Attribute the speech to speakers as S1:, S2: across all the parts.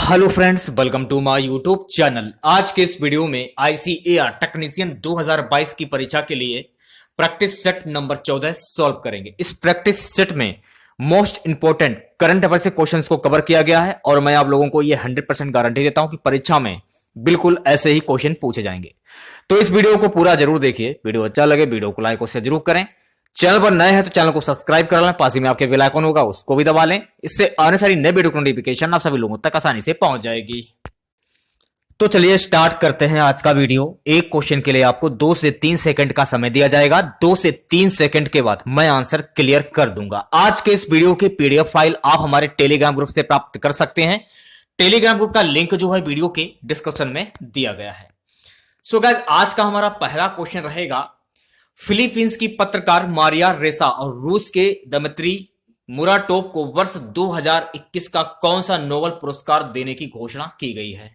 S1: Hello friends, welcome to my YouTube channel. आज के इस वीडियो में आईसीएआर टेक्नीशियन 2022 की परीक्षा के लिए प्रैक्टिस सेट नंबर 14 सॉल्व करेंगे। इस प्रैक्टिस सेट में मोस्ट इंपोर्टेंट करंट अफेयर से क्वेश्चंस को कवर किया गया है और मैं आप लोगों को यह 100% गारंटी देता हूं कि परीक्षा में बिल्कुल ऐसे ही क्वेश्चन पूछे जाएंगे। तो इस वीडियो को पूरा जरूर देखिए। वीडियो अच्छा लगे वीडियो को लाइक और शेयर जरूर करें। चैनल पर नए हैं तो चैनल को सब्सक्राइब कर लें, पास ही में आपके बेल आइकन होगा उसको भी दबा लें। इससे आने सारी नई वीडियो की नोटिफिकेशन आप सभी लोगों तक आसानी से पहुंच जाएगी। तो चलिए स्टार्ट करते हैं आज का वीडियो। एक क्वेश्चन के लिए आपको 2 से 3 सेकंड का समय दिया जाएगा। 2 से 3 सेकंड के बाद मैं आंसर क्लियर कर दूंगा। आज के इस वीडियो की पीडीएफ फाइल आप हमारे टेलीग्राम ग्रुप से प्राप्त कर सकते हैं। टेलीग्राम ग्रुप का लिंक जो है वीडियो के डिस्क्रिप्शन में दिया गया है। सो गाइस, आज का हमारा पहला क्वेश्चन रहेगा, फिलीपींस की पत्रकार मारिया रेसा और रूस के दमित्री मुराटोव को वर्ष 2021 का कौन सा नोबेल पुरस्कार देने की घोषणा की गई है?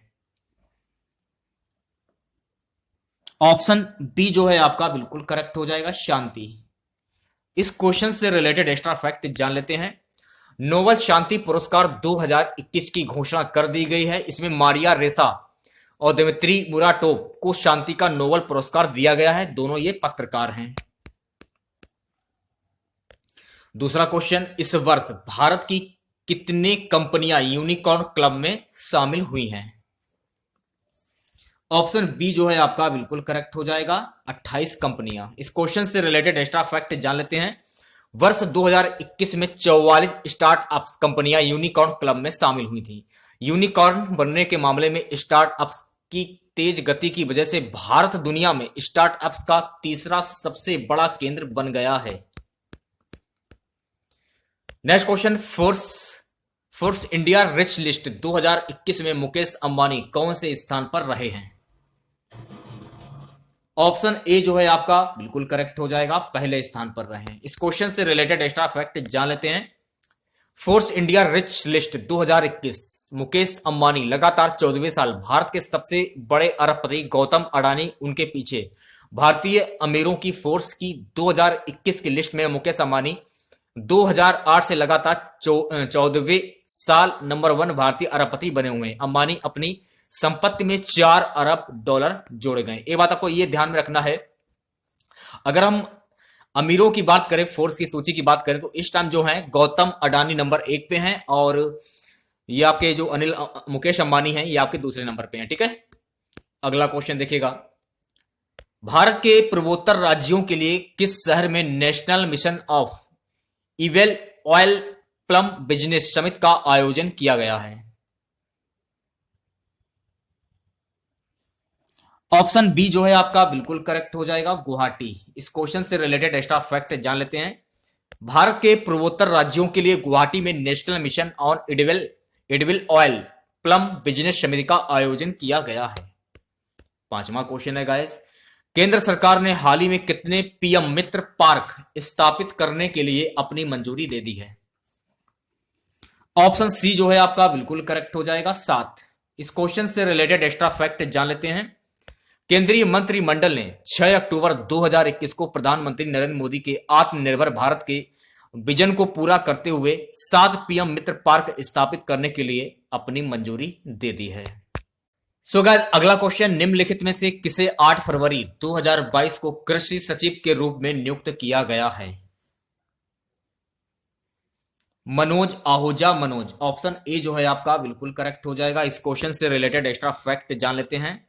S1: ऑप्शन बी जो है आपका बिल्कुल करेक्ट हो जाएगा, शांति। इस क्वेश्चन से रिलेटेड एक्स्ट्रा फैक्ट जान लेते हैं। नोबेल शांति पुरस्कार 2021 की घोषणा कर दी गई है। इसमें मारिया रेसा और दिमित्री मुराटोव को शांति का नोबेल पुरस्कार दिया गया है। दोनों ये पत्रकार हैं। दूसरा क्वेश्चन, इस वर्ष भारत की कितने कंपनियां यूनिकॉर्न क्लब में शामिल हुई हैं? ऑप्शन बी जो है आपका बिल्कुल करेक्ट हो जाएगा, 28 कंपनियां। इस क्वेश्चन से रिलेटेड एक्स्ट्रा फैक्ट जान लेते हैं। वर्ष 2021 में 44 स्टार्टअप्स कंपनियां यूनिकॉर्न क्लब में शामिल हुई थी। यूनिकॉर्न बनने के मामले में स्टार्टअप्स की तेज गति की वजह से भारत दुनिया में स्टार्टअप्स का तीसरा सबसे बड़ा केंद्र बन गया है। Next question, Forbes India rich list 2021 में मुकेश अंबानी कौन से स्थान पर रहे हैं? ऑप्शन ए जो है आपका बिल्कुल करेक्ट हो जाएगा, पहले स्थान पर रहे हैं। इस क्वेश्चन से रिलेटेड एक्स्ट्रा फैक्ट जान लेते हैं। Forbes India rich list 2021, Mukesh Ambani लगातार 14वें साल भारत के सबसे बड़े अरबपति गौतम अडानी उनके पीछे। भारतीय अमीरों की फोर्स की 2021 की लिस्ट में मुकेश अंबानी 2008 से लगातार 14वें साल नंबर 1 भारतीय अरबपति बने हुए हैं। अंबानी अपनी संपत्ति में $4 अरब जोड़े गए। एक बात आपको यह ध्यान में रखना है, अगर हम अमीरों की बात करें, फोर्स की सूची की बात करें, तो इस टाइम जो है गौतम अडानी नंबर 1 पे हैं और ये आपके जो मुकेश अंबानी हैं ये आपके दूसरे नंबर पे हैं। ठीक है, अगला क्वेश्चन देखिएगा। भारत के पूर्वोत्तर राज्यों के लिए किस शहर में national mission of eval oil plum business summit का आयोजन किया गया है? ऑप्शन बी जो है आपका बिल्कुल करेक्ट हो जाएगा, गुवाहाटी। इस क्वेश्चन से रिलेटेड एक्स्ट्रा फैक्ट जान लेते हैं। भारत के पूर्वोत्तर राज्यों के लिए गुवाहाटी में national mission on edible oil plum business समिति का आयोजन किया गया है। पांचवा क्वेश्चन है गाइस, केंद्र सरकार ने हाल ही में कितने पीएम मित्र पार्क स्थापित करने के लिए अपनी मंजूरी दे दी है? ऑप्शन सी जो है आपका बिल्कुल करेक्ट हो जाएगा, 7। इस क्वेश्चन से रिलेटेड एक्स्ट्रा फैक्ट जान लेते हैं। केंद्रीय मंत्रिमंडल ने 6 अक्टूबर 2021 को प्रधानमंत्री नरेंद्र मोदी के आत्मनिर्भर भारत के विजन को पूरा करते हुए 7 पीएम मित्र पार्क स्थापित करने के लिए अपनी मंजूरी दे दी है। सो गाइस, अगला क्वेश्चन, निम्नलिखित में से किसे 8 फरवरी 2022 को कृषि सचिव के रूप में नियुक्त किया गया है? मनोज आहूजा। मनोज, ऑप्शन ए जो है आपका बिल्कुल करेक्ट हो जाएगा। इस क्वेश्चन से रिलेटेड एक्स्ट्रा फैक्ट जान लेते हैं।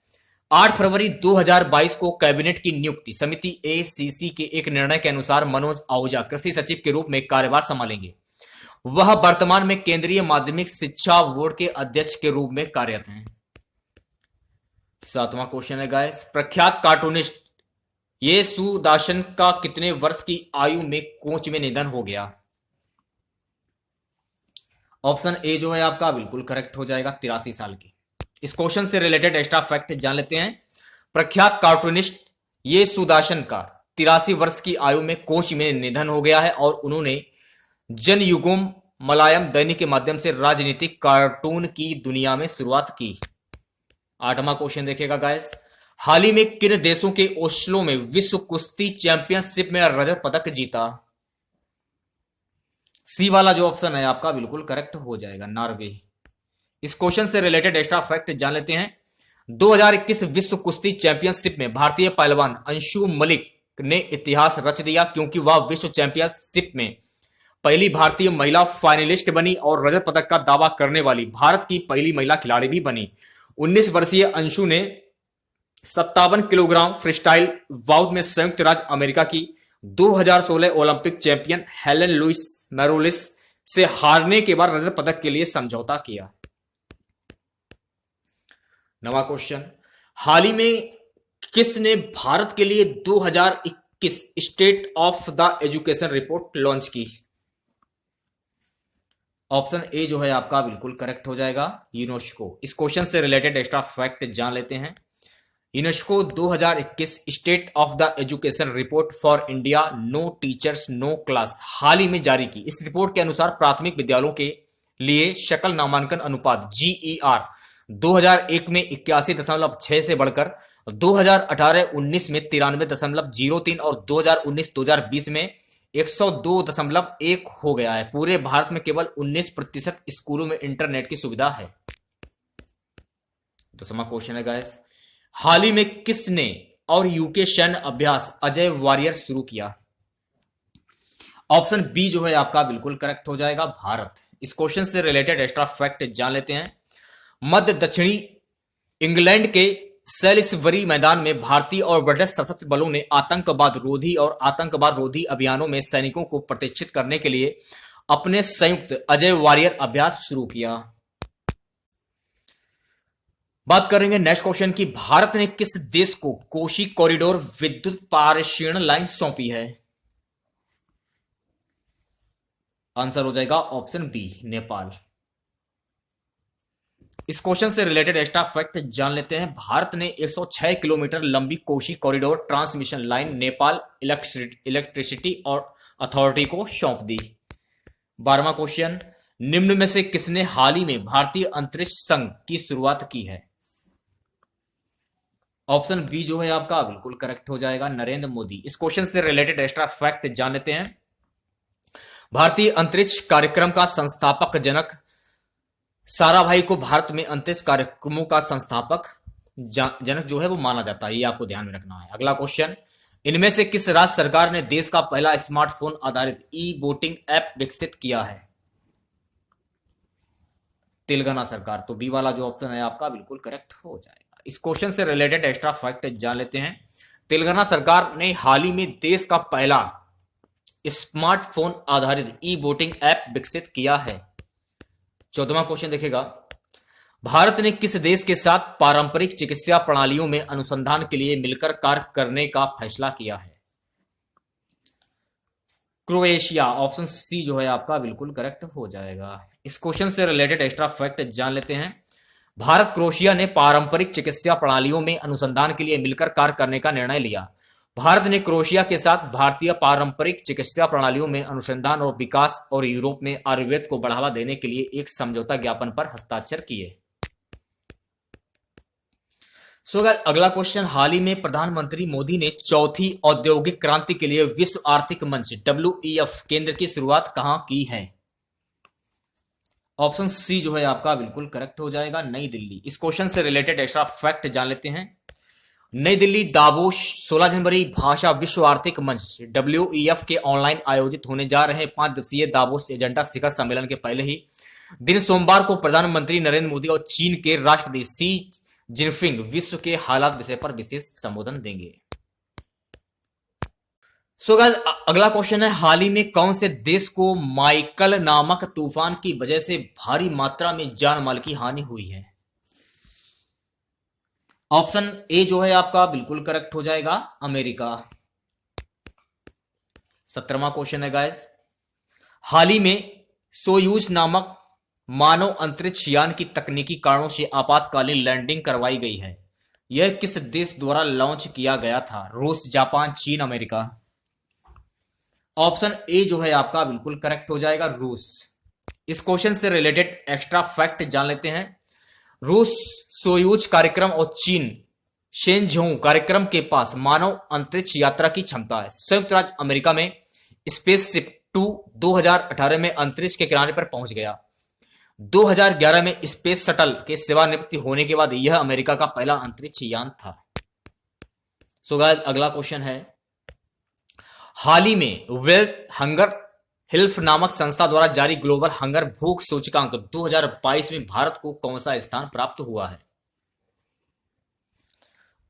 S1: 8 फरवरी 2022 को कैबिनेट की नियुक्ति समिति एसीसी के एक निर्णय के अनुसार मनोज आहूजा कृषि सचिव के रूप में कार्यभार संभालेंगे। वह वर्तमान में केंद्रीय माध्यमिक शिक्षा बोर्ड के अध्यक्ष के रूप में कार्यरत हैं। 7वां क्वेश्चन है गाइस, प्रख्यात कार्टूनिस्ट येसुदासन का कितने वर्ष की आयु में कोच में निधन हो गया? ऑप्शन ए जो है आपका बिल्कुल करेक्ट हो जाएगा, 83 साल की। इस क्वेश्चन से रिलेटेड एक्स्ट्रा फैक्ट जान लेते हैं। प्रख्यात कार्टूनिस्ट येसुदासन का 83 वर्ष की आयु में कोच में निधन हो गया है और उन्होंने जनयुगम मलयालम दैनिक के माध्यम से राजनीतिक कार्टून की दुनिया में शुरुआत की। 8वां क्वेश्चन देखिएगा गाइस, हाल ही में किन देशों के ओस्लो में विश्व कुश्ती चैंपियनशिप में रजत पदक जीता? सी वाला जो ऑप्शन है आपका बिल्कुल करेक्ट हो जाएगा, नॉर्वे। इस क्वेश्चन से रिलेटेड एक्स्ट्रा फैक्ट जान लेते हैं। 2021 विश्व कुश्ती चैंपियनशिप में भारतीय पहलवान अंशु मलिक ने इतिहास रच दिया, क्योंकि वह विश्व चैंपियनशिप में पहली भारतीय महिला फाइनलिस्ट बनी और रजत पदक का दावा करने वाली भारत की पहली महिला खिलाड़ी भी बनी। 19 वर्षीय अंशु ने 57 किलोग्राम फ्रीस्टाइल बाउट में संयुक्त राज्य अमेरिका की 2016 ओलंपिक चैंपियन हेलेन लुइस मैरोलिस से हारने के बाद रजत पदक के लिए समझौता किया। नवा क्वेश्चन, हाल ही में किसने भारत के लिए 2021 state of the education report launch की? ऑप्शन ए जो है आपका बिल्कुल करेक्ट हो जाएगा, यूनेस्को। इस क्वेश्चन से रिलेटेड एक्स्ट्रा फैक्ट जान लेते हैं। UNESCO 2021 state of the education report for India no teachers no class हाल ही में जारी की। इस रिपोर्ट के अनुसार प्राथमिक विद्यालयों के लिए शकल नामांकन अनुपात GER 2001 में 81.6 से बढ़कर 2018-19 में 93.03 और 2019-2020 में 102.1 हो गया है। पूरे भारत में केवल 19% स्कूलों में इंटरनेट की सुविधा है। 10वां क्वेश्चन है गाइस, हाल ही में किसने और यूके सैन्य अभ्यास अजय वॉरियर शुरू किया? ऑप्शन बी जो है आपका बिल्कुल करेक्ट हो जाएगा, भारत। इस क्वेश्चन से रिलेटेड एक्स्ट्रा फैक्ट जान लेते हैं। मध्य दक्षिणी इंग्लैंड के सेलिसबरी मैदान में भारतीय और ब्रिटिश सशस्त्र बलों ने आतंकवाद रोधी अभियानों में सैनिकों को प्रतिष्ठित करने के लिए अपने संयुक्त अजय वॉरियर अभ्यास शुरू किया। बात करेंगे नेक्स्ट क्वेश्चन की, भारत ने किस देश को कोशी कॉरिडोर विद्युत पारेषण लाइन सौंपी है? आंसर हो जाएगा ऑप्शन बी, नेपाल। इस क्वेश्चन से रिलेटेड एक्स्ट्रा फैक्ट जान लेते हैं। भारत ने 106 किलोमीटर लंबी Koshi corridor transmission line Nepal electricity और अथॉरिटी को सौंप दी। 12वां क्वेश्चन, निम्न में से किसने हाल ही में भारतीय अंतरिक्ष संघ की शुरुआत की है? ऑप्शन बी जो है आपका बिल्कुल करेक्ट हो जाएगा, नरेंद्र मोदी। इस क्वेश्चन से रिलेटेड एक्स्ट्रा फैक्ट जान लेते हैं। भारतीय अंतरिक्ष कार्यक्रम का संस्थापक जनक साराभाई को भारत में अंतरिक्ष कार्यक्रमों का संस्थापक जनक जो है वो माना जाता है, ये आपको ध्यान में रखना है। अगला क्वेश्चन, इनमें से किस राज्य सरकार ने देश का पहला स्मार्टफोन आधारित ई-वोटिंग ऐप विकसित किया है? तेलंगाना सरकार। तो बी वाला जो ऑप्शन है आपका बिल्कुल करेक्ट हो जाएगा। इस क्वेश्चन से रिलेटेड एक्स्ट्रा फैक्ट जान लेते हैं। तेलंगाना सरकार ने हाल ही में देश का पहला स्मार्टफोन आधारित ई-वोटिंग ऐप विकसित किया है। 14वां क्वेश्चन देखेगा, भारत ने किस देश के साथ पारंपरिक चिकित्सा प्रणालियों में अनुसंधान के लिए मिलकर कार्य करने का फैसला किया है? क्रोएशिया। ऑप्शन सी जो है आपका बिल्कुल करेक्ट हो जाएगा। इस क्वेश्चन से रिलेटेड एक्स्ट्रा फैक्ट जान लेते हैं। भारत क्रोएशिया ने पारंपरिक चिकित्सा प्रणालियों में अनुसंधान के लिए मिलकर कार्य करने का निर्णय लिया। भारत ने क्रोएशिया के साथ भारतीय पारंपरिक चिकित्सा प्रणालियों में अनुसंधान और विकास और यूरोप में आयुर्वेद को बढ़ावा देने के लिए एक समझौता ज्ञापन पर हस्ताक्षर किए। अगला क्वेश्चन, हाल ही में प्रधानमंत्री मोदी ने चौथी औद्योगिक क्रांति के लिए विश्व आर्थिक मंच WEF केंद्र की शुरुआत कहां की है? ऑप्शन सी जो है आपका बिल्कुल करेक्ट हो जाएगा, नई दिल्ली। इस क्वेश्चन से रिलेटेड एक्स्ट्रा फैक्ट जान लेते हैं। नई दिल्ली दावोस 16 जनवरी भाषा विश्व आर्थिक मंच WEF के ऑनलाइन आयोजित होने जा रहे 5 दिवसीय दावोस एजेंडा शिखर सम्मेलन के पहले ही दिन सोमवार को प्रधानमंत्री नरेंद्र मोदी और चीन के राष्ट्रपति शी जिनपिंग विश्व के हालात विषय पर विशेष संबोधन देंगे। अगला क्वेश्चन है, हाल ही में कौन से देश को माइकल नामक तूफान की वजह से भारी मात्रा में जान माल की हानि हुई है? ऑप्शन ए जो है आपका बिल्कुल करेक्ट हो जाएगा, अमेरिका। 17वां क्वेश्चन है गाइस, हाल ही में सोयूज नामक मानव अंतरिक्ष यान की तकनीकी कारणों से आपातकालीन लैंडिंग करवाई गई है। यह किस देश द्वारा लॉन्च किया गया था? रूस, जापान, चीन, अमेरिका। ऑप्शन ए जो है आपका बिल्कुल करेक्ट हो जाएगा, रूस। इस क्वेश्चन से रिलेटेड एक्स्ट्रा फैक्ट जान लेते हैं। रूस सोयूज कार्यक्रम और चीन शेनझोउ कार्यक्रम के पास मानव अंतरिक्ष यात्रा की क्षमता है। संयुक्त राज्य अमेरिका में स्पेसशिप 2 2018 में अंतरिक्ष के किनारे पर पहुंच गया। 2011 में स्पेस शटल के सेवानिवृत्ति होने के बाद यह अमेरिका का पहला अंतरिक्ष यान था। सो गाइस अगला क्वेश्चन है, हाल ही में वर्ल्ड हंगर हेल्थ नामक संस्था द्वारा जारी ग्लोबल हंगर भूख सूचकांक 2022 में भारत को कौन सा स्थान प्राप्त हुआ है?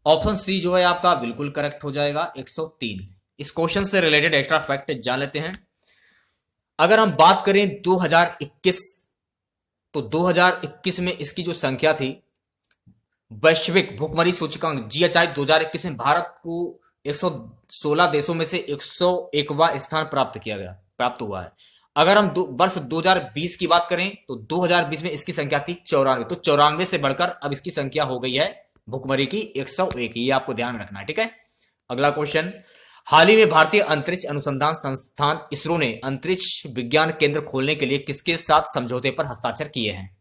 S1: ऑप्शन सी जो है आपका बिल्कुल करेक्ट हो जाएगा, 103। इस क्वेश्चन से रिलेटेड एक्स्ट्रा फैक्ट जान लेते हैं। अगर हम बात करें 2021, तो 2021 में इसकी जो संख्या थी वैश्विक भूखमरी सूचकांक GHI 2021 में भारत को 116 देशों में से 101वां स्थान प्राप्त हुआ है। अगर हम वर्ष 2020 की बात करें तो 2020 में इसकी संख्या थी 94, तो 94 से बढ़कर अब इसकी संख्या हो गई है भूखमरी की 101। ये आपको ध्यान रखना है, ठीक है। अगला क्वेश्चन, हाल ही में भारतीय अंतरिक्ष अनुसंधान संस्थान इसरो ने अंतरिक्ष विज्ञान केंद्र खोलने के लिए किसके साथ समझौते पर हस्ताक्षर किए हैं?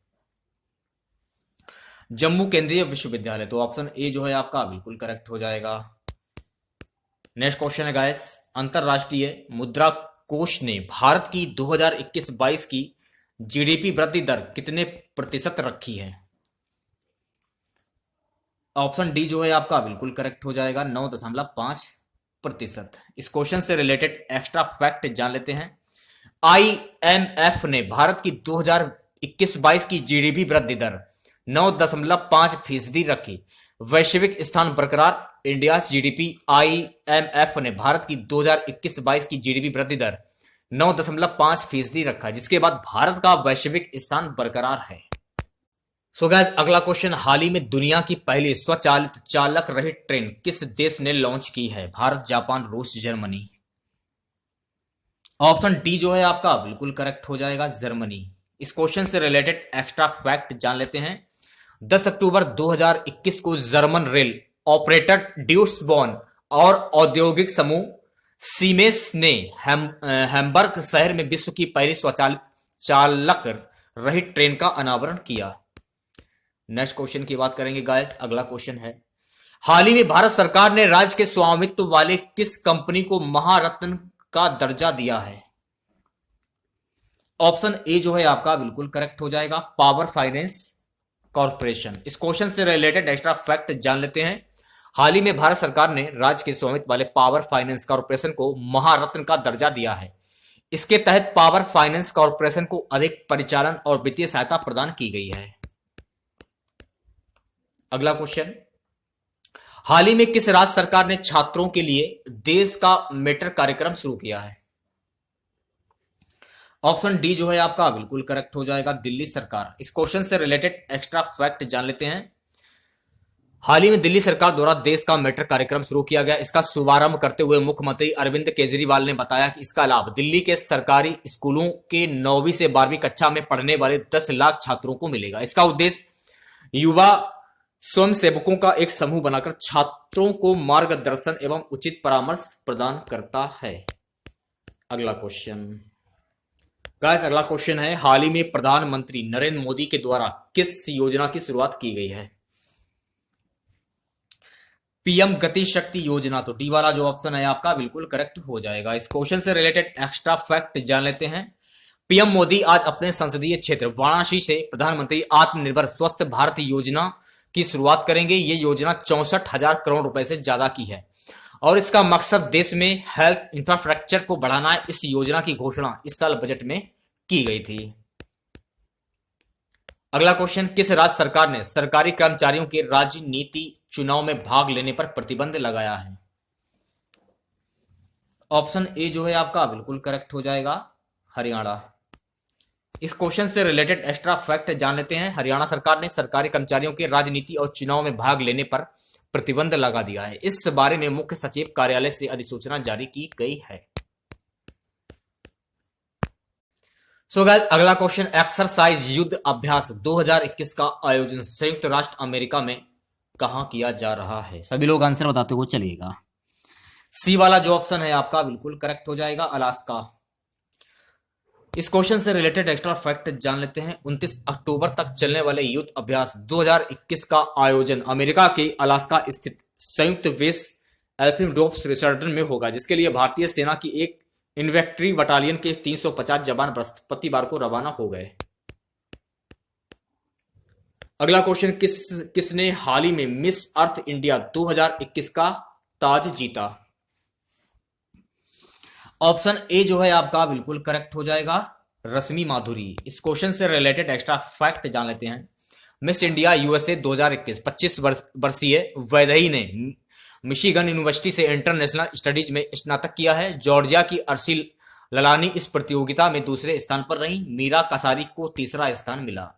S1: जम्मू केंद्रीय विश्वविद्यालय। तो ऑप्शन ए जो है आपका बिल्कुल करेक्ट हो जाएगा। नेक्स्ट क्वेश्चन है गाइस, अंतरराष्ट्रीय मुद्रा कोष ने भारत की 2021-22 की जीडीपी वृद्धि दर कितने प्रतिशत रखी है? ऑप्शन डी जो है आपका बिल्कुल करेक्ट हो जाएगा, 9.5%। इस क्वेश्चन से रिलेटेड एक्स्ट्रा फैक्ट जान लेते हैं। IMF ने भारत की 2021-22 की जीडीपी वृद्धि दर 9.5% रखी। वैश्विक स्थान बरकरार, इंडिया जीडीपी। IMF ने भारत की 2021-22 की जीडीपी वृद्धि दर 9.5% रखा, जिसके बाद भारत का वैश्विक स्थान बरकरार है। सो गाइस अगला क्वेश्चन, हाल ही में दुनिया की पहली स्वचालित चालक रहित ट्रेन किस देश ने लॉन्च की है? भारत, जापान, रूस, जर्मनी। ऑप्शन डी जो है आपका बिल्कुल करेक्ट हो जाएगा, जर्मनी। इस क्वेश्चन से रिलेटेड एक्स्ट्रा फैक्ट जान लेते हैं। 10 अक्टूबर 2021 को जर्मन रेल ऑपरेटर ड्यूट्स बॉर्न और औद्योगिक समूह सीमेंस ने हैम्बर्ग शहर में विश्व की पहली स्वचालित चालक रहित ट्रेन का अनावरण किया। नेक्स्ट क्वेश्चन की बात करेंगे गाइस। अगला क्वेश्चन है, हाल ही में भारत सरकार ने राज्य के स्वामित्व वाले किस कंपनी को महारत्न का दर्जा दिया है? ऑप्शन ए जो है आपका बिल्कुल करेक्ट हो जाएगा, पावर फाइनेंस कॉर्पोरेशन। इस क्वेश्चन से रिलेटेड एक्स्ट्रा फैक्ट जान लेते हैं। हाल ही में भारत सरकार ने राज्य के स्वामित्व वाले पावर फाइनेंस कॉर्पोरेशन को महारत्न का दर्जा दिया है। इसके तहत पावर फाइनेंस कॉर्पोरेशन को अधिक परिचालन और वित्तीय सहायता प्रदान की गई है। अगला क्वेश्चन, हाल ही में किस राज्य सरकार ने छात्रों के लिए देश का मेटर कार्यक्रम शुरू किया है? ऑप्शन डी जो है आपका बिल्कुल करेक्ट हो जाएगा, दिल्ली सरकार। इस क्वेश्चन से रिलेटेड एक्स्ट्रा फैक्ट जान लेते हैं। हाल ही में दिल्ली सरकार द्वारा देश का मेटर कार्यक्रम शुरू किया गया। इसका शुभारंभ करते हुए मुख्यमंत्री अरविंद केजरीवाल ने बताया कि इसका लाभ दिल्ली के सरकारी स्कूलों के 9वीं से 12वीं कक्षा में पढ़ने वाले 10 लाख छात्रों को मिलेगा। इसका उद्देश्य युवा स्वयंसेवकों का एक समूह बनाकर छात्रों को मार्गदर्शन एवं उचित परामर्श प्रदान करता है। अगला क्वेश्चन गाइस, अगला क्वेश्चन है, हाल ही में प्रधानमंत्री नरेंद्र मोदी के द्वारा किस योजना की शुरुआत की गई है? पीएम गति शक्ति योजना। तो डी वाला जो ऑप्शन है आपका बिल्कुल करेक्ट हो जाएगा। इस क्वेश्चन से रिलेटेड एक्स्ट्रा फैक्ट जान लेते हैं। पीएम मोदी आज अपने संसदीय क्षेत्र वाराणसी से प्रधानमंत्री आत्मनिर्भर स्वस्थ भारत योजना की शुरुआत करेंगे। ये योजना 64,000 करोड़ रुपए से ज्यादा की है और इसका मकसद देश में हेल्थ इंफ्रास्ट्रक्चर को बढ़ाना है। इस योजना की घोषणा इस साल बजट में की गई थी। अगला क्वेश्चन, किस राज्य सरकार ने सरकारी कर्मचारियों के राजनीति चुनाव में भाग लेने पर प्रतिबंध लगाया है? ऑप्शन ए जो है आपका बिल्कुल करेक्ट हो जाएगा, हरियाणा। इस क्वेश्चन से रिलेटेड एक्स्ट्रा फैक्ट जान लेते हैं। हरियाणा सरकार ने सरकारी कर्मचारियों के राजनीति और चुनाव में भाग लेने पर प्रतिबंध लगा दिया है। इस बारे में मुख्य सचिव कार्यालय से अधिसूचना जारी की गई है। सो गाइस अगला क्वेश्चन, एक्सरसाइज युद्ध अभ्यास 2021 का आयोजन संयुक्त राष्ट्र अमेरिका में कहां किया जा रहा है? सभी लोग आंसर बताते हुए चलिएगा। सी वाला जो ऑप्शन है आपका बिल्कुल करेक्ट हो जाएगा, अलास्का। इस क्वेश्चन से रिलेटेड एक्स्ट्रा फैक्ट जान लेते हैं। 29 अक्टूबर तक चलने वाले युद्ध अभ्यास 2021 का आयोजन अमेरिका के अलास्का स्थित संयुक्त बेस एल्फिडोप्स रिसर्टन में होगा, जिसके लिए भारतीय सेना की एक इन्फेंट्री बटालियन के 350 जवान बृहस्पतिवार को रवाना हो गए। अगला क्वेश्चन, किसने हाल ही में मिस अर्थ इंडिया 2021 का ताज जीता? ऑप्शन ए जो है आपका बिल्कुल करेक्ट हो जाएगा, रश्मि माधुरी। इस क्वेश्चन से रिलेटेड एक्स्ट्रा फैक्ट जान लेते हैं। मिस इंडिया यूएसए 2021 25 वर्षीय वैदेही ने मिशिगन यूनिवर्सिटी से इंटरनेशनल स्टडीज में स्नातक किया है। जॉर्जिया की अर्शी ललानी इस प्रतियोगिता में दूसरे स्थान पर रही। मीरा कसारी को तीसरा स्थान मिला।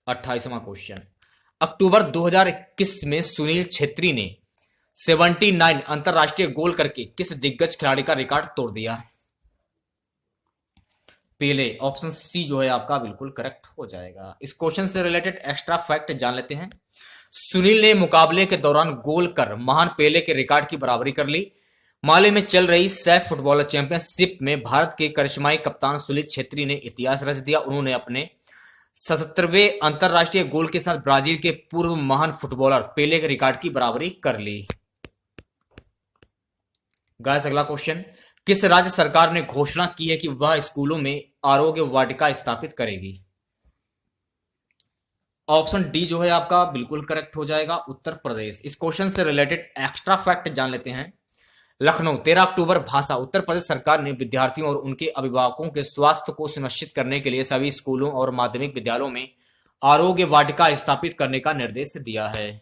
S1: 28वां क्वेश्चन, अक्टूबर 2021 में सुनील छेत्री ने 79 अंतरराष्ट्रीय गोल करके किस दिग्गज खिलाड़ी का रिकॉर्ड तोड़ दिया? पेले। ऑप्शन सी जो है आपका बिल्कुल करेक्ट हो जाएगा। इस क्वेश्चन से रिलेटेड एक्स्ट्रा फैक्ट जान लेते हैं। सुनील ने मुकाबले के दौरान गोल कर महान पेले के रिकॉर्ड की बराबरी कर ली। माले में चल रही सैफ फुटबॉलर चैंपियनशिप में भारत के करिश्माई कप्तान सुनील छेत्री ने इतिहास रच दिया। उन्होंने अपने 77वें अंतरराष्ट्रीय गोल के साथ ब्राजील के पूर्व महान फुटबॉलर पेले के रिकॉर्ड की बराबरी कर ली। गाइस अगला क्वेश्चन, किस राज्य सरकार ने घोषणा की है कि वह स्कूलों में आरोग्य वाटिका स्थापित करेगी? ऑप्शन डी जो है आपका बिल्कुल करेक्ट हो जाएगा, उत्तर प्रदेश। इस क्वेश्चन से रिलेटेड एक्स्ट्रा फैक्ट जान लेते हैं। लखनऊ 13 अक्टूबर भाषा। उत्तर प्रदेश सरकार ने विद्यार्थियों और उनके अभिभावकों के स्वास्थ्य को सुनिश्चित करने के लिए सभी स्कूलों और माध्यमिक विद्यालयों में आरोग्य वाटिका स्थापित करने का निर्देश दिया है।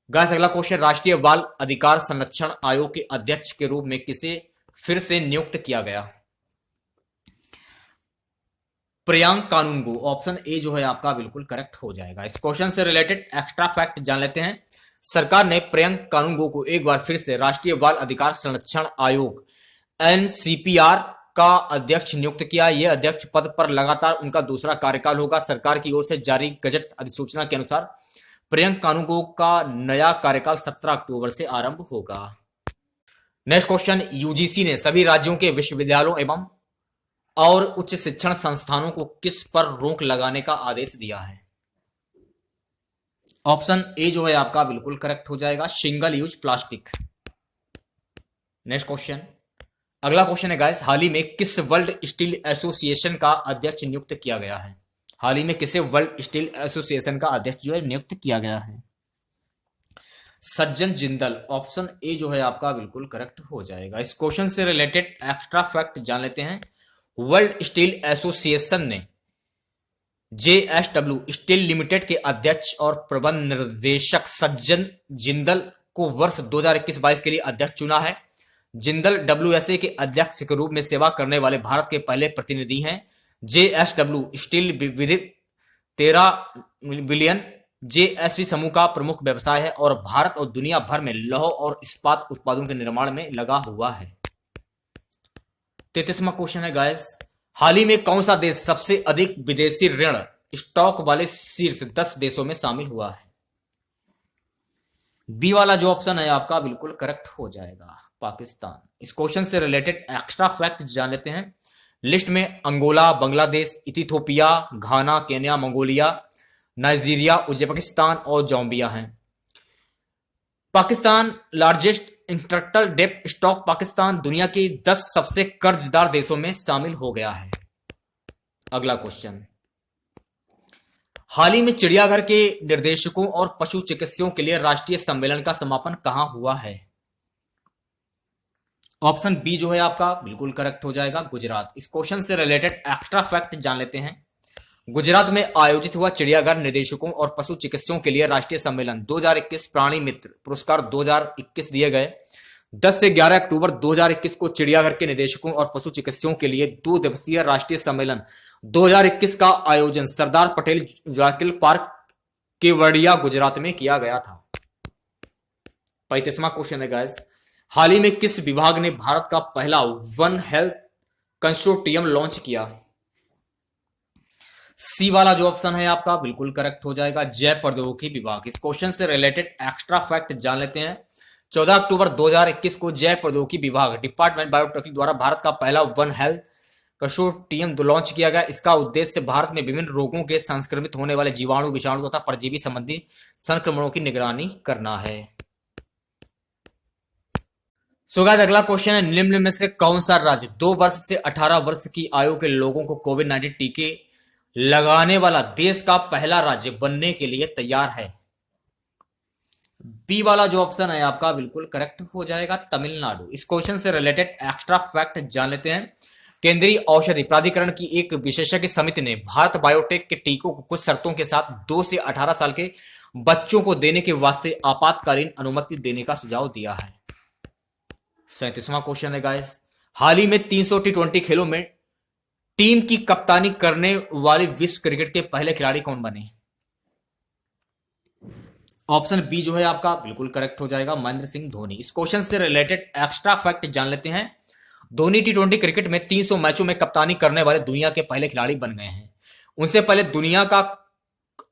S1: गाइस अगला क्वेश्चन, राष्ट्रीय बाल अधिकार संरक्षण आयोग के अध्यक्ष के रूप में किसे फिर से नियुक्त किया गया? प्रियांक कानूनगो। ऑप्शन ए जो है आपका बिल्कुल करेक्ट हो जाएगा। इस क्वेश्चन से रिलेटेड एक्स्ट्रा फैक्ट जान लेते हैं। सरकार ने प्रियांक कानूनगो को एक बार फिर से राष्ट्रीय बाल अधिकार संरक्षण आयोग एनसीपीआर का अध्यक्ष नियुक्त किया। यह अध्यक्ष पद पर लगातार उनका दूसरा कार्यकाल होगा। सरकार की ओर से जारी गजट अधिसूचना के अनुसार प्रियांक कानूनगो का नया कार्यकाल 17 अक्टूबर से आरंभ होगा। नेक्स्ट क्वेश्चन, यूजीसी ने सभी राज्यों के विश्वविद्यालयों एवं और उच्च शिक्षण संस्थानों को किस पर रोक लगाने का आदेश दिया है? ऑप्शन ए जो है आपका बिल्कुल करेक्ट हो जाएगा, single use plastic. Next question, अगला क्वेश्चन है गाइस, हाल ही में किस वर्ल्ड स्टील एसोसिएशन का अध्यक्ष नियुक्त किया गया है? हाल ही में किसे वर्ल्ड स्टील एसोसिएशन का अध्यक्ष जो है नियुक्त किया गया है? सज्जन जिंदल। ऑप्शन ए जो है आपका बिल्कुल करेक्ट हो जाएगा। इस क्वेश्चन से रिलेटेड एक्स्ट्रा फैक्ट जान लेते हैं। वर्ल्ड स्टील एसोसिएशन ने जेएसडब्ल्यू स्टील लिमिटेड के अध्यक्ष और प्रबंध निर्देशक सज्जन जिंदल को वर्ष 2021-22 के लिए अध्यक्ष चुना है। जिंदल डब्ल्यूएसए के अध्यक्ष के रूप में सेवा करने वाले भारत के पहले प्रतिनिधि हैं। जेएसडब्ल्यू स्टील विविध 13 बिलियन जेएसवी समूह का प्रमुख व्यवसाय है और भारत और दुनिया भर में लौह और इस्पात उत्पादों के निर्माण में लगा हुआ है। 33वां क्वेश्चन है गाइस, हाल ही में कौन सा देश सबसे अधिक विदेशी ऋण स्टॉक वाले शीर्ष 10 देशों में शामिल हुआ है? बी वाला जो ऑप्शन है आपका बिल्कुल करेक्ट हो जाएगा, पाकिस्तान। इस क्वेश्चन से रिलेटेड एक्स्ट्रा फैक्ट जान लेते हैं। लिस्ट में अंगोला, बांग्लादेश, इथियोपिया, घाना, केन्या, मंगोलिया, नाइजीरिया, उज्बेकिस्तान और जाम्बिया हैं। पाकिस्तान लार्जेस्ट इंटरनल डेब्ट स्टॉक पाकिस्तान दुनिया के 10 सबसे कर्जदार देशों में शामिल हो गया है। अगला क्वेश्चन, हाल ही में चिड़ियाघर के निर्देशकों और पशु चिकित्सकों के लिए राष्ट्रीय सम्मेलन का समापन कहां हुआ है? ऑप्शन बी जो है आपका बिल्कुल करेक्ट हो जाएगा, गुजरात। इस क्वेश्चन से रिलेटेड एक्स्ट्रा फैक्ट जान लेते हैं। गुजरात में आयोजित हुआ चिड़ियाघर निदेशकों और पशु चिकित्सकों के लिए राष्ट्रीय सम्मेलन 2021 प्राणी मित्र पुरस्कार 2021 दिए गए। 10 से 11 अक्टूबर 2021 को चिड़ियाघर के निदेशकों और पशु चिकित्सकों के लिए 2 दिवसीय राष्ट्रीय सम्मेलन 2021 का आयोजन सरदार पटेल जूलॉजिकल पार्क केवड़िया गुजरात में किया गया था। 35वां क्वेश्चन है गाइस, हाल ही में किस विभाग ने भारत का पहला वन हेल्थ कंसोर्टियम लॉन्च किया? सी वाला जो ऑप्शन है आपका बिल्कुल करेक्ट हो जाएगा, जैव प्रौद्योगिकी विभाग। इस क्वेश्चन से रिलेटेड एक्स्ट्रा फैक्ट जान लेते हैं। 14 अक्टूबर 2021 को जैव प्रौद्योगिकी विभाग डिपार्टमेंट बायोटेक्नोलॉजी द्वारा भारत का पहला वन हेल्थ कंसोर्टियम लॉन्च किया गया। इसका उद्देश्य भारत में विभिन्न रोगों के संक्रमित होने वाले जीवाणु, विषाणु तथा परजीवी संबंधी संक्रमणों की निगरानी करना है। सो गाइस अगला क्वेश्चन है, निम्न में से कौन सा राज्य 2 वर्ष से 18 वर्ष की आयु के लोगों को कोविड-19 टीके लगाने वाला देश का पहला राज्य बनने के लिए तैयार है? बी वाला जो ऑप्शन है आपका बिल्कुल करेक्ट हो जाएगा, तमिलनाडु। इस क्वेश्चन से रिलेटेड एक्स्ट्रा फैक्ट जान लेते हैं। केंद्रीय औषधि प्राधिकरण की एक विशेषज्ञ समिति ने भारत बायोटेक के टीकों को कुछ शर्तों के साथ 2 से 18 साल के बच्चों को देने के वास्ते आपातकालीन अनुमति देने का सुझाव दिया है। 37वां क्वेश्चन है गाइस, हाल ही में 300 T20 खेलों में टीम की कप्तानी करने वाले विश्व क्रिकेट के पहले खिलाड़ी कौन बने? ऑप्शन बी जो है आपका बिल्कुल करेक्ट हो जाएगा, महेंद्र सिंह धोनी। इस क्वेश्चन से रिलेटेड एक्स्ट्रा फैक्ट जान लेते हैं। धोनी T20 क्रिकेट में 300 मैचों में कप्तानी करने वाले दुनिया के पहले खिलाड़ी बन गए हैं। उनसे पहले दुनिया का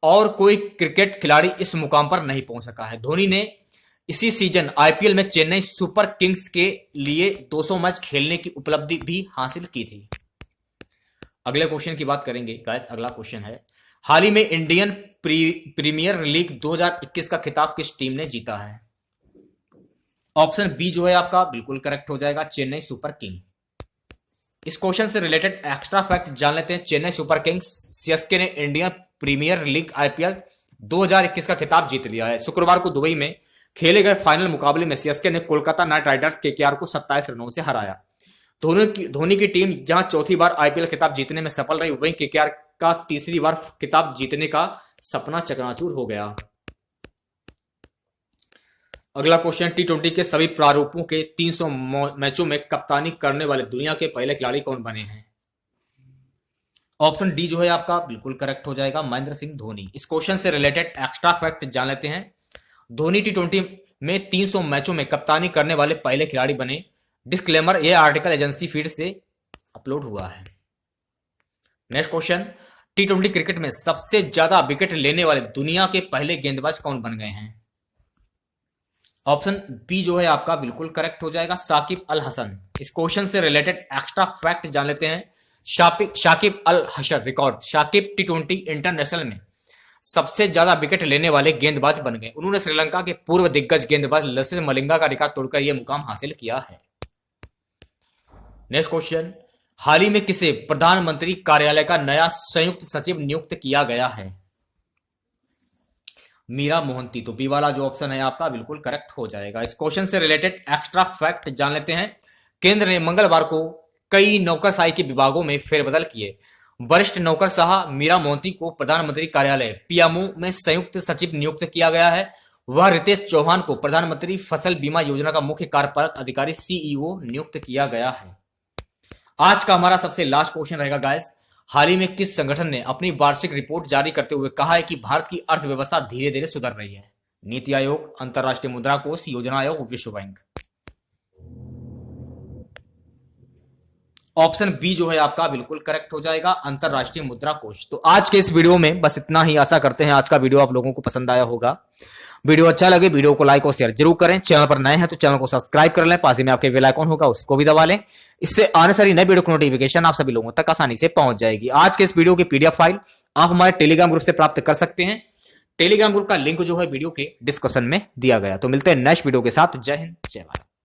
S1: और कोई क्रिकेट खिलाड़ी इस मुकाम पर नहीं पहुंच सका है। धोनी ने इसी सीजन आईपीएल में चेन्नई सुपर किंग्स के लिए 200 मैच खेलने की उपलब्धि भी हासिल की थी। अगले क्वेश्चन की बात करेंगे गाइस। अगला क्वेश्चन है, हाल ही में इंडियन प्रीमियर लीग 2021 का खिताब किस टीम ने जीता है? ऑप्शन बी जो है आपका बिल्कुल करेक्ट हो जाएगा, चेन्नई सुपर किंग। इस क्वेश्चन से रिलेटेड एक्स्ट्रा फैक्ट जान लेते हैं। चेन्नई सुपर किंग्स सीएसके ने इंडियन प्रीमियर लीग आईपीएल 2021 का खिताब जीत लिया है। शुक्रवार को दुबई में खेले गए फाइनल मुकाबले में सीएसके ने कोलकाता नाइट राइडर्स केकेआर को 27 रनों से हराया। धोनी की टीम जहां चौथी बार आईपीएल खिताब जीतने में सफल रही, वहीं केकेआर का तीसरी बार खिताब जीतने का सपना चकनाचूर हो गया। अगला क्वेश्चन, T20 के सभी प्रारूपों के 300 मैचों में कप्तानी करने वाले दुनिया के पहले खिलाड़ी कौन बने हैं? ऑप्शन डी जो है आपका बिल्कुल करेक्ट हो जाएगा, महेंद्र सिंह धोनी। इस क्वेश्चन से रिलेटेड एक्स्ट्रा फैक्ट जान लेते हैं। धोनी T20 में 300 मैचों में कप्तानी करने वाले पहले खिलाड़ी बने। डिस्क्लेमर, यह आर्टिकल एजेंसी फीड से अपलोड हुआ है। नेक्स्ट क्वेश्चन, T20 क्रिकेट में सबसे ज्यादा विकेट लेने वाले दुनिया के पहले गेंदबाज कौन बन गए हैं? ऑप्शन बी जो है आपका बिल्कुल करेक्ट हो जाएगा, शाकिब अल हसन। इस क्वेश्चन से रिलेटेड एक्स्ट्रा फैक्ट जान लेते हैं। Shakib Al Hasan record, Shakib T20 international में सबसे ज्यादा विकेट लेने वाले गेंदबाज बन गए। उन्होंने श्रीलंका के पूर्व दिग्गज गेंदबाज लसिथ मलिंगा का रिकॉर्ड तोड़कर यह मुकाम हासिल किया है। नेक्स्ट क्वेश्चन, हाल ही में किसे प्रधानमंत्री कार्यालय का नया संयुक्त सचिव नियुक्त किया गया है? मीरा मोहंती। तो बी वाला जो ऑप्शन है आपका बिल्कुल करेक्ट हो जाएगा। इस क्वेश्चन से रिलेटेड एक्स्ट्रा फैक्ट जान लेते हैं। केंद्र ने मंगलवार को कई नौकरशाही के विभागों में फेरबदल किए। वरिष्ठ नौकरशाह मीरा मोहंती को प्रधानमंत्री कार्यालय पीएमओ में संयुक्त सचिव नियुक्त किया गया है। वह रितेश चौहान को प्रधानमंत्री फसल बीमा योजना का मुख्य कार्यपालक अधिकारी सीईओ नियुक्त किया गया है। आज का हमारा सबसे लास्ट क्वेश्चन रहेगा गाइस, हाल ही में किस संगठन ने अपनी वार्षिक रिपोर्ट जारी करते हुए कहा है कि भारत की अर्थव्यवस्था धीरे धीरे सुधर रही है? नीति आयोग, अंतरराष्ट्रीय मुद्रा कोष, योजना आयोग, विश्व बैंक। ऑप्शन बी जो है आपका बिल्कुल करेक्ट हो जाएगा, अंतरराष्ट्रीय मुद्रा कोष। तो आज के इस वीडियो में बस इतना ही। आशा करते हैं आज का वीडियो आप लोगों को पसंद आया होगा। वीडियो अच्छा लगे वीडियो को लाइक और शेयर जरूर करें। चैनल पर नए हैं तो चैनल को सब्सक्राइब कर लें, पास ही में आपके बेल आइकन होगा उसको भी दबा लें। इससे आने सारी नए वीडियो की नोटिफिकेशन आप सभी लोगों तक आसानी से पहुंच जाएगी। आज के इस वीडियो की पीडीएफ फाइल आप हमारे टेलीग्राम ग्रुप से प्राप्त कर सकते हैं। टेलीग्राम ग्रुप का लिंक जो है वीडियो के डिस्क्रिप्शन में दिया गया। तो मिलते हैं नेक्स्ट वीडियो के साथ। जय हिंद, जय भारत।